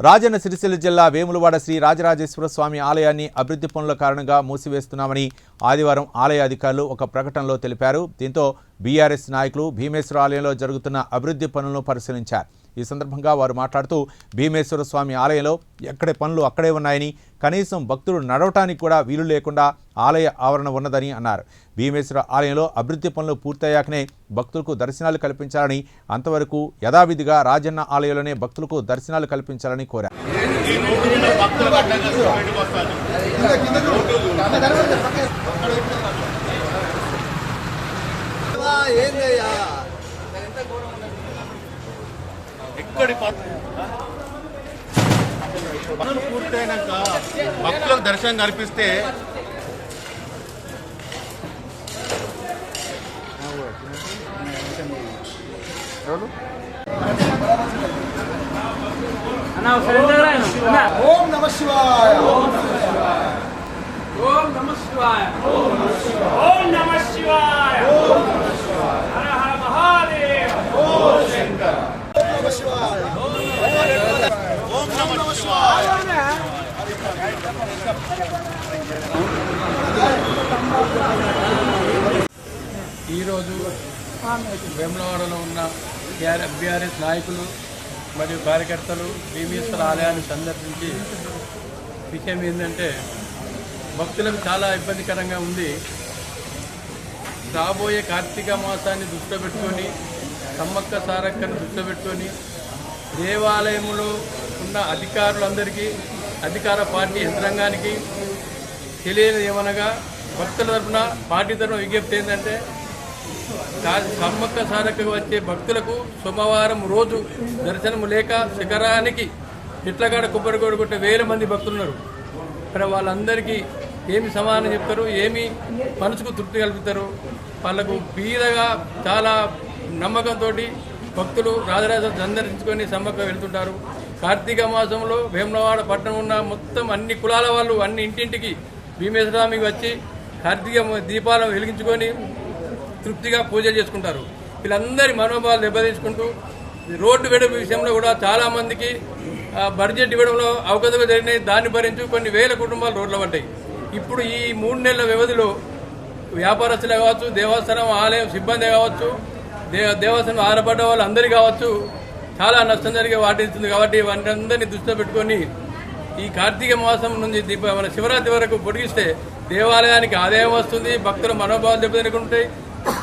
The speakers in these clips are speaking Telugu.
రాజన్న సిరిసిల్ల జిల్లా వేములవాడ శ్రీ రాజరాజేశ్వర స్వామి ఆలయాన్ని అభివృద్ధి పనుల కారణంగా మూసివేస్తున్నామని ఆదివారం ఆలయ అధికారులు ఒక ప్రకటనలో తెలిపారు. దీంతో బీఆర్ఎస్ నాయకులు భీమేశ్వర ఆలయంలో జరుగుతున్న అభివృద్ధి పనులను పరిశీలించారు. ఈ సందర్భంగా వారు మాట్లాడుతూ భీమేశ్వర స్వామి ఆలయంలో ఎక్కడే పనులు అక్కడే ఉన్నాయని, కనీసం భక్తులు నడవటానికి కూడా వీలు లేకుండా ఆలయ ఆవరణ ఉన్నదని అన్నారు. భీమేశ్వర ఆలయంలో అభివృద్ధి పనులు పూర్తయ్యాకనే భక్తులకు దర్శనాలు కల్పించాలని, అంతవరకు యథావిధిగా రాజన్న ఆలయంలోనే భక్తులకు దర్శనాలు కల్పించాలని కోరారు. పనులు పూర్తయినాక భక్తులకు దర్శనం కల్పిస్తే ఓం నమః శివాయ, ఓం నమః శివాయ, ఓం నమః శివాయ, ఓం నమః శివాయ, ఓం నమః శివాయ, హర హర మహాదేవ, ఓం శంకర, ఓం నమః శివాయ, ఓం నమః శివాయ. ఈరోజు వేములవాడలో ఉన్న బీఆర్ఎస్ నాయకులు మరియు కార్యకర్తలు భీమేశ్వర ఆలయాన్ని సందర్శించి విషయం ఏంటంటే, భక్తులకు చాలా ఇబ్బందికరంగా ఉంది. రాబోయే కార్తీక మాసాన్ని దృష్టిలో పెట్టుకొని, సమ్మక్క సారక్కను దృష్టిలో పెట్టుకొని దేవాలయంలో ఉన్న అధికారులందరికీ, అధికార పార్టీ యంత్రాంగానికి తెలియదు ఏమనగా, భక్తుల తరఫున పార్టీ తరఫున విజ్ఞప్తి ఏంటంటే, సమ్మక్క సారక్కకు వచ్చే భక్తులకు సోమవారం రోజు దర్శనము లేక శిఖరానికి ఇట్లగాడ కొబ్బరిగోడు కొట్టే 1000 మంది భక్తులు ఉన్నారు. ఇక్కడ వాళ్ళందరికీ ఏమి సమాధానం చెప్తారు, ఏమి మనసుకు తృప్తి కలుగుతారు? వాళ్ళకు బీదగా చాలా నమ్మకంతో భక్తులు రాజరాజ సందర్శించుకొని సమ్మక్క వెళ్తుంటారు. కార్తీక మాసంలో వేములవాడ పట్టణం ఉన్న మొత్తం అన్ని కులాల వాళ్ళు అన్ని ఇంటింటికి భీమేశ్వర స్వామికి వచ్చి కార్తీక దీపాలను వెలిగించుకొని తృప్తిగా పూజలు చేసుకుంటారు. వీళ్ళందరి మనోభావాలు దెబ్బతీసుకుంటూ రోడ్డు వెడల్పు విషయంలో కూడా చాలామందికి బడ్జెట్ ఇవ్వడంలో అవకతవకలు జరిగినాయి. దాన్ని భరించు కొన్ని 1000 కుటుంబాలు రోడ్లు పడ్డాయి. ఇప్పుడు ఈ 3 నెలల వ్యవధిలో వ్యాపారస్తులే కావచ్చు, దేవస్థానం ఆలయం సిబ్బంది కావచ్చు, దేవస్థానం ఆధారపడ్డ వాళ్ళు అందరికీ కావచ్చు చాలా నష్టం జరిగే వాటిస్తుంది. కాబట్టి వాటిని దృష్టిలో పెట్టుకొని ఈ కార్తీక మాసం నుంచి మన శివరాత్రి వరకు పొడిగిస్తే దేవాలయానికి ఆదాయం వస్తుంది, భక్తుల మనోభావాలు దెబ్బతినకుంటాయి,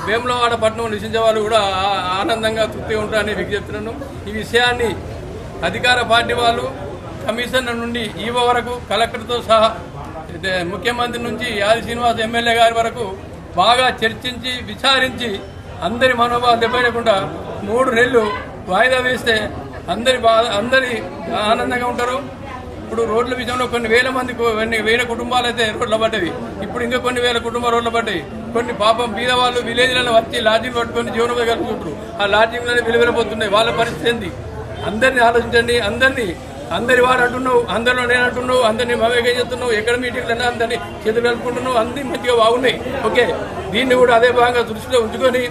వేములవాడ పట్టణం నివసించే వాళ్ళు కూడా ఆనందంగా తృప్తిగా ఉంటారని విజ్ఞప్తున్నాను. ఈ విషయాన్ని అధికార పార్టీ వాళ్ళు కమిషనర్ నుండి ఈవో వరకు, కలెక్టర్తో సహా ముఖ్యమంత్రి నుంచి యాది శ్రీనివాస్ ఎమ్మెల్యే గారి వరకు బాగా చర్చించి విచారించి అందరి మనోభావాలు దెబ్బతినకుండా 3 నెలలు వాయిదా వేస్తే అందరి ఆనందంగా ఉంటారు. ఇప్పుడు రోడ్ల విషయంలో కొన్ని 1000 మంది 1000 కుటుంబాలు అయితే రోడ్ల పడ్డవి. ఇప్పుడు ఇంకా కొన్ని 1000 కుటుంబాలు రోడ్ల పడ్డాయి. కొన్ని పాపం బీద వాళ్ళు విలేజ్లలో వచ్చి లాడ్జింగ్ పట్టుకొని జీవనోపాధి కలుపుకుంటారు. ఆ లాడ్జింగ్లోనే విలువైపోతున్నాయి. వాళ్ళ పరిస్థితి ఏంది? అందరినీ ఆలోచించండి. అందరి వారు అంటున్నావు, అందరిలో నేను అంటున్నావు, అందరినీ మమేకం చేస్తున్నావు, ఎక్కడ మీటింగ్లన్నా అందరినీ చేతులు కలుపుకుంటున్నావు, అన్ని మంచిగా బాగున్నాయి. ఓకే, దీన్ని కూడా అదే భాగంగా దృష్టిలో ఉంచుకొని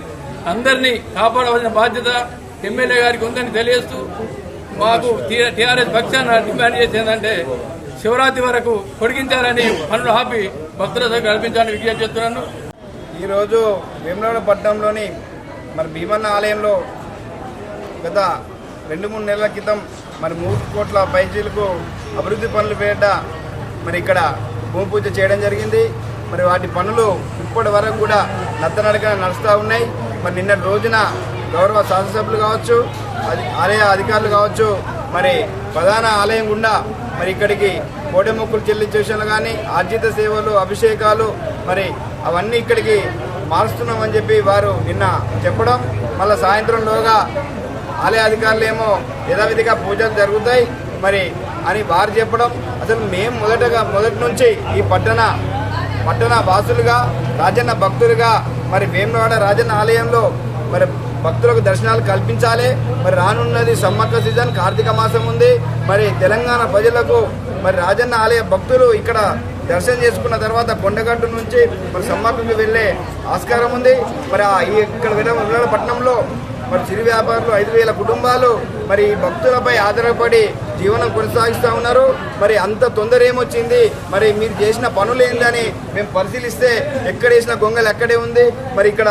అందరినీ కాపాడవలసిన బాధ్యత ఎమ్మెల్యే గారికి ఉందని తెలియజేస్తూ, మాకు టీఆర్ఎస్ పక్షాన డిమాండ్ చేసేదంటే శివరాత్రి వరకు పొడిగించాలని, పనులు ఆపి భక్తులకు కల్పించాలని విజ్ఞప్తి చేస్తున్నాను. ఈరోజు వేములవాడ పట్టణంలోని మరి భీమన్న ఆలయంలో గత 2-3 నెలల క్రితం మరి 3 కోట్ల పైచీలకు అభివృద్ధి పనులు పేరిట మరి ఇక్కడ భూమి పూజ చేయడం జరిగింది. మరి వాటి పనులు ఇప్పటి వరకు కూడా నత్తనడకన నడుస్తూ ఉన్నాయి. మరి నిన్నటి రోజున గౌరవ శాసనసభ్యులు కావచ్చు, ఆలయ అధికారులు కావచ్చు, మరి ప్రధాన ఆలయం గుండా మరి ఇక్కడికి కోటె మొక్కులు చెల్లించే విషయంలో కానీ ఆర్జిత సేవలు, అభిషేకాలు మరి అవన్నీ ఇక్కడికి మారుస్తున్నామని చెప్పి వారు నిన్న చెప్పడం, మళ్ళీ సాయంత్రంలోగా ఆలయ అధికారులు ఏమో యథావిధిగా పూజలు జరుగుతాయి మరి అని వారు చెప్పడం. అసలు మేము మొదటి నుంచి ఈ పట్టణ వాసులుగా, రాజన్న భక్తులుగా మరి వేములవాడ రాజన్న ఆలయంలో మరి భక్తులకు దర్శనాలు కల్పించాలి. మరి రానున్నది సమ్మక్క సీజన్, కార్తీక మాసం ఉంది. మరి తెలంగాణ ప్రజలకు మరి రాజన్న ఆలయ భక్తులు ఇక్కడ దర్శనం చేసుకున్న తర్వాత కొండగట్టు నుంచి మరి సమ్మక్కకు వెళ్ళే ఆస్కారం ఉంది. మరి ఇక్కడ వేములవాడ పట్టణంలో మరి చిరు వ్యాపారులు 5,000 కుటుంబాలు మరి భక్తులపై ఆధారపడి జీవనం కొనసాగిస్తూ ఉన్నారు. మరి అంత తొందర ఏమొచ్చింది, మరి మీరు చేసిన పనులు ఏందని మేము పరిశీలిస్తే ఎక్కడ వేసిన గొంగలు ఎక్కడే ఉంది. మరి ఇక్కడ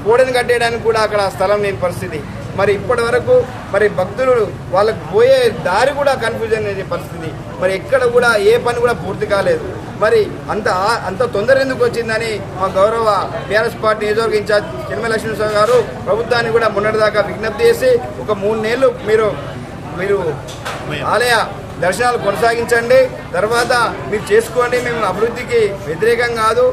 కోడని కట్టేయడానికి కూడా అక్కడ స్థలం లేని పరిస్థితి. మరి ఇప్పటి వరకు మరి భక్తులు వాళ్ళకు పోయే దారి కూడా కన్ఫ్యూజన్ అనే పరిస్థితి. మరి ఎక్కడ కూడా ఏ పని కూడా పూర్తి కాలేదు. మరి అంత తొందర ఎందుకు వచ్చిందని మా గౌరవ బీఆర్ఎస్ పార్టీ నియోజకవర్గ ఇన్ఛార్జ్ చిన్మయ లక్ష్మీనరసింహ గారు ప్రభుత్వాన్ని కూడా మొన్నటిదాకా విజ్ఞప్తి చేసి ఒక 3 నెలలు మీరు ఆలయ దర్శనాలు కొనసాగించండి, తర్వాత మీరు చేసుకోండి, మేము అభివృద్ధికి వ్యతిరేకం కాదు,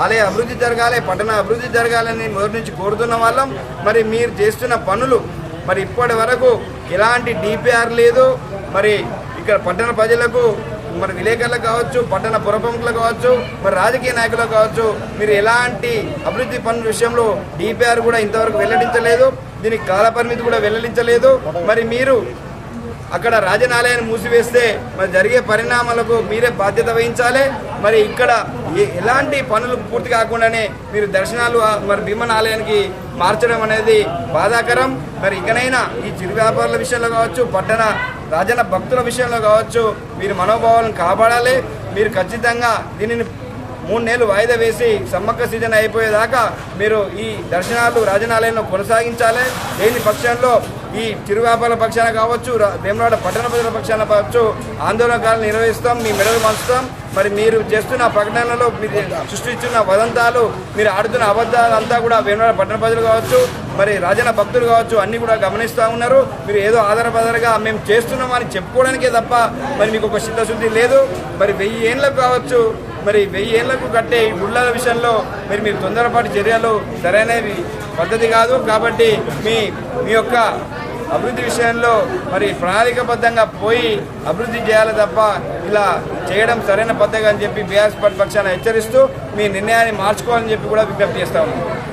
ఆలయ అభివృద్ధి జరగాలి, పట్టణ అభివృద్ధి జరగాలని మొదటి నుంచి కోరుతున్న వాళ్ళం. మరి మీరు చేస్తున్న పనులు మరి ఇప్పటి వరకు ఎలాంటి డిపిఆర్ లేదు. మరి ఇక్కడ పట్టణ ప్రజలకు మరి విలేకరులకు కావచ్చు, పట్టణ పురప్రముఖులకు కావచ్చు, మరి రాజకీయ నాయకులకు కావచ్చు, మీరు ఎలాంటి అభివృద్ధి పనుల విషయంలో డిపిఆర్ కూడా ఇంతవరకు వెల్లడించలేదు, దీనికి కాలపరిమితి కూడా వెల్లడించలేదు. మరి మీరు అక్కడ రాజనాలయాన్ని మూసివేస్తే మరి జరిగే పరిణామాలకు మీరే బాధ్యత వహించాలి. మరి ఇక్కడ ఎలాంటి పనులు పూర్తి కాకుండానే మీరు దర్శనాలు మరి భీమన్న ఆలయానికి మార్చడం అనేది బాధాకరం. మరి ఇకనైనా ఈ చిరు వ్యాపారుల విషయంలో కావచ్చు, పట్టణ రాజన్న భక్తుల విషయంలో కావచ్చు, మీరు మనోభావాలను కాపాడాలి. మీరు ఖచ్చితంగా దీనిని 3 నెలలు వాయిదా వేసి సమ్మక్క సీజన్ అయిపోయేదాకా మీరు ఈ దర్శనాలు రాజనాలయంలో కొనసాగించాలి. లేని పక్షంలో ఈ చిరు వ్యాపారుల పక్షాన కావచ్చు, వేములవాడ పట్టణ ప్రజల పక్షాన కావచ్చు ఆందోళనకాలు నిర్వహిస్తాం, మీ మెడలు మార్చుతాం. మరి మీరు చేస్తున్న ప్రకటనలలో మీరు సృష్టిస్తున్న వదంతాలు, మీరు ఆడుతున్న అబద్ధాలంతా కూడా వేములవాడ పట్టణ ప్రజలు కావచ్చు, మరి రాజన్న భక్తులు కావచ్చు అన్నీ కూడా గమనిస్తూ ఉన్నారు. మీరు ఏదో ఆధారపదరగా మేము చేస్తున్నామని చెప్పుకోవడానికే తప్ప మరి మీకు ఒక చిత్తశుద్ధి లేదు. మరి 1000 ఏళ్ళకు కావచ్చు, మరి 1000 ఏళ్లకు కట్టే ఈ గుళ్ళ విషయంలో మీరు తొందరపాటు చర్యలు సరైనవి పద్ధతి కాదు. కాబట్టి మీ యొక్క అభివృద్ధి విషయంలో మరి ప్రణాళికాబద్ధంగా పోయి అభివృద్ధి చేయాలి తప్ప ఇలా చేయడం సరైన పద్ధతి అని చెప్పి బీఆర్ఎస్ పార్టీ పక్షాన హెచ్చరిస్తూ మీ నిర్ణయాన్ని మార్చుకోవాలని చెప్పి కూడా విజ్ఞప్తి చేస్తా ఉన్నాం.